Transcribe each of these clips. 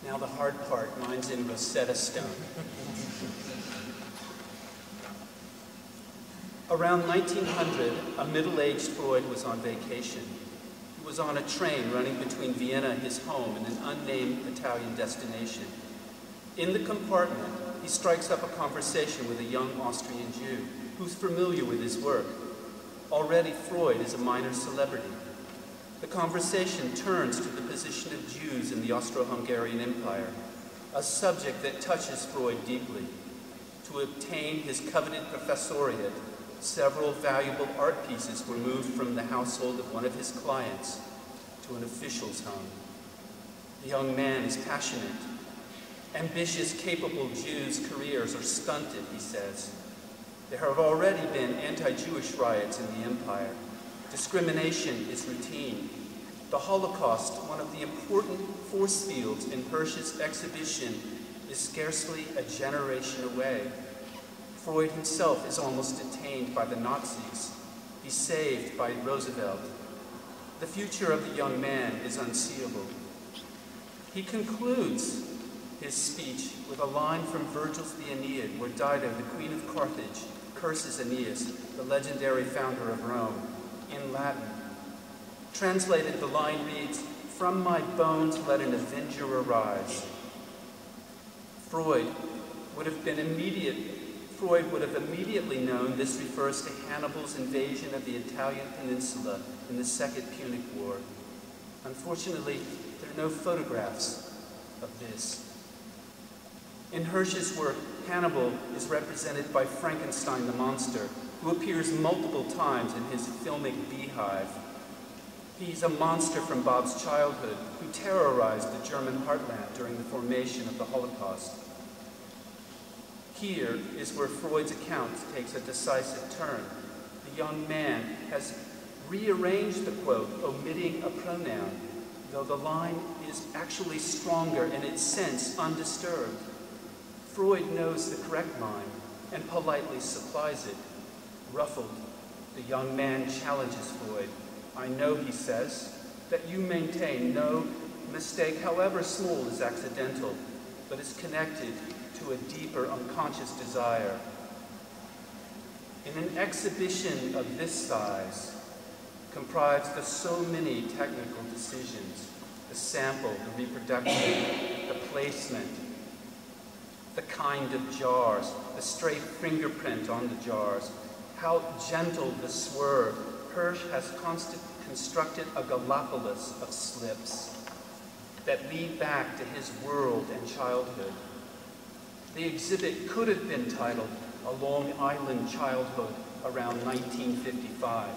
Now the hard part, mine's in Rosetta Stone. Around 1900, a middle-aged Freud was on vacation. He was on a train running between Vienna, his home, and an unnamed Italian destination. In the compartment, he strikes up a conversation with a young Austrian Jew who's familiar with his work. Already, Freud is a minor celebrity. The conversation turns to the position of Jews in the Austro-Hungarian Empire, a subject that touches Freud deeply. To obtain his coveted professoriate, several valuable art pieces were moved from the household of one of his clients to an official's home. The young man is passionate. Ambitious, capable Jews' careers are stunted, he says. There have already been anti-Jewish riots in the empire. Discrimination is routine. The Holocaust, one of the important force fields in Hirsch's exhibition, is scarcely a generation away. Freud himself is almost detained by the Nazis. He's saved by Roosevelt. The future of the young man is unseeable. He concludes his speech with a line from Virgil's The Aeneid, where Dido, the queen of Carthage, curses Aeneas, the legendary founder of Rome, in Latin. Translated, the line reads, "From my bones let an avenger arise." Freud would have immediately known this refers to Hannibal's invasion of the Italian peninsula in the Second Punic War. Unfortunately, there are no photographs of this. In Hirsch's work, Hannibal is represented by Frankenstein the monster, who appears multiple times in his filmic beehive. He's a monster from Bob's childhood who terrorized the German heartland during the formation of the Holocaust. Here is where Freud's account takes a decisive turn. The young man has rearranged the quote, omitting a pronoun, though the line is actually stronger in its sense undisturbed. Freud knows the correct line and politely supplies it. Ruffled, the young man challenges Freud. "I know," he says, "that you maintain no mistake, however small, is accidental, but is connected to a deeper unconscious desire." In an exhibition of this size, comprised of so many technical decisions, the sample, the reproduction, the placement, the kind of jars, the stray fingerprint on the jars, how gentle the swerve, Hirsch has constructed a Gallipolis of slips that lead back to his world and childhood. The exhibit could have been titled "A Long Island Childhood Around 1955."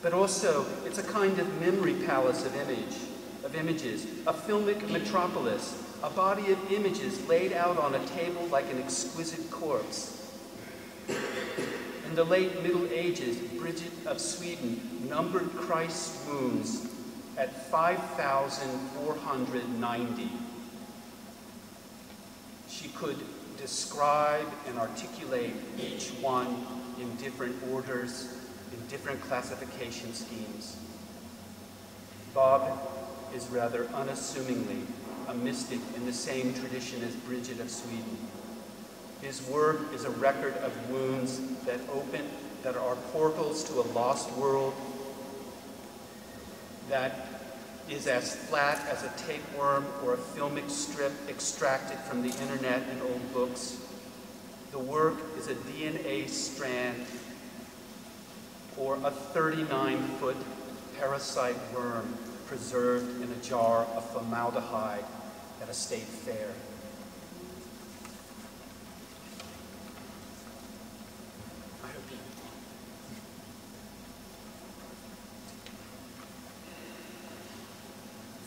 But also, it's a kind of memory palace of images, a filmic metropolis, a body of images laid out on a table like an exquisite corpse. In the late Middle Ages, Bridget of Sweden numbered Christ's wounds at 5,490. She could describe and articulate each one in different orders, in different classification schemes. Bob is rather unassumingly a mystic in the same tradition as Bridget of Sweden. His work is a record of wounds that are portals to a lost world that is as flat as a tapeworm or a filmic strip extracted from the internet and old books. The work is a DNA strand or a 39-foot parasite worm preserved in a jar of formaldehyde at a state fair.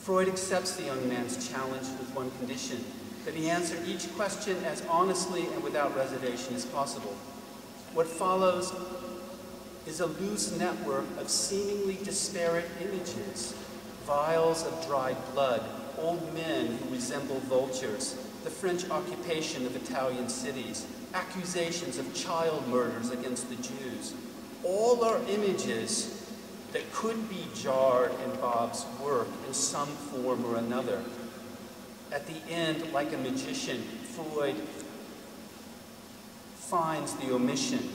Freud accepts the young man's challenge with one condition, that he answer each question as honestly and without reservation as possible. What follows is a loose network of seemingly disparate images, vials of dried blood, old men who resemble vultures, the French occupation of Italian cities, accusations of child murders against the Jews. All are images that could be jarred in Bob's work in some form or another. At the end, like a magician, Freud finds the omission.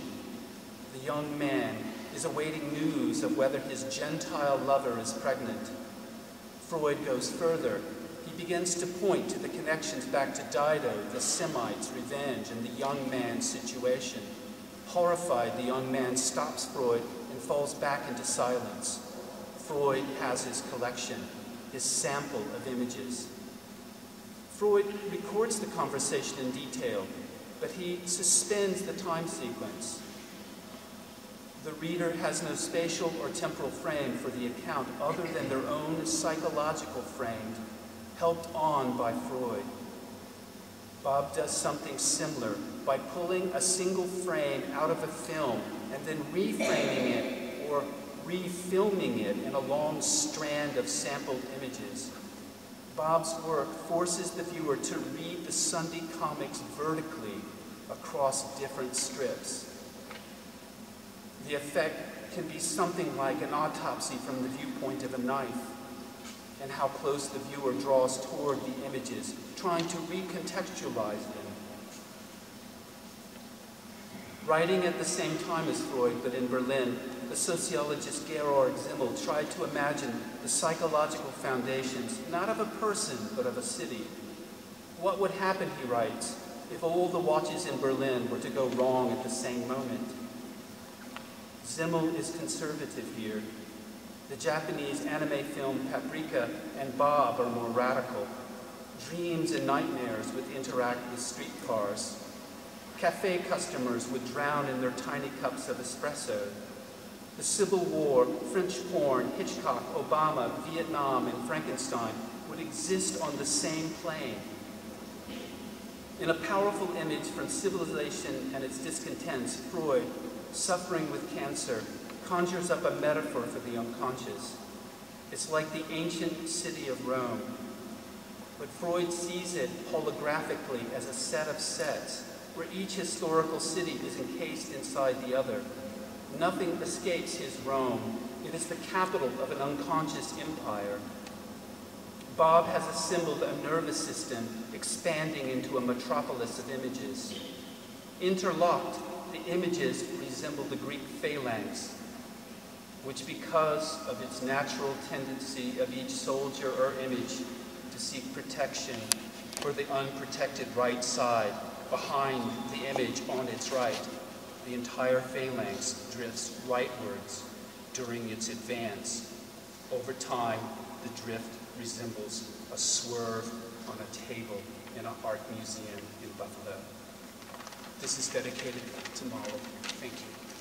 The young man is awaiting news of whether his Gentile lover is pregnant. Freud goes further. He begins to point to the connections back to Dido, the Semites' revenge, and the young man's situation. Horrified, the young man stops Freud and falls back into silence. Freud has his collection, his sample of images. Freud records the conversation in detail, but he suspends the time sequence. The reader has no spatial or temporal frame for the account other than their own psychological frame, helped on by Freud. Bob does something similar by pulling a single frame out of a film and then reframing it or refilming it in a long strand of sampled images. Bob's work forces the viewer to read the Sunday comics vertically across different strips. The effect can be something like an autopsy from the viewpoint of a knife, and how close the viewer draws toward the images, trying to recontextualize them. Writing at the same time as Freud, but in Berlin, the sociologist Georg Simmel tried to imagine the psychological foundations, not of a person, but of a city. What would happen, he writes, if all the watches in Berlin were to go wrong at the same moment? Simmel is conservative here. The Japanese anime film Paprika and Bob are more radical. Dreams and nightmares would interact with streetcars. Cafe customers would drown in their tiny cups of espresso. The Civil War, French porn, Hitchcock, Obama, Vietnam, and Frankenstein would exist on the same plane. In a powerful image from Civilization and Its Discontents, Freud, suffering with cancer, conjures up a metaphor for the unconscious. It's like the ancient city of Rome, but Freud sees it holographically as a set of sets, where each historical city is encased inside the other. Nothing escapes his Rome. It is the capital of an unconscious empire. Bob has assembled a nervous system expanding into a metropolis of images. Interlocked, the images resemble the Greek phalanx, which, because of its natural tendency of each soldier or image to seek protection for the unprotected right side, behind the image on its right, the entire phalanx drifts rightwards during its advance. Over time, the drift resembles a swerve on a table in an art museum in Buffalo. This is dedicated to Molly. Thank you.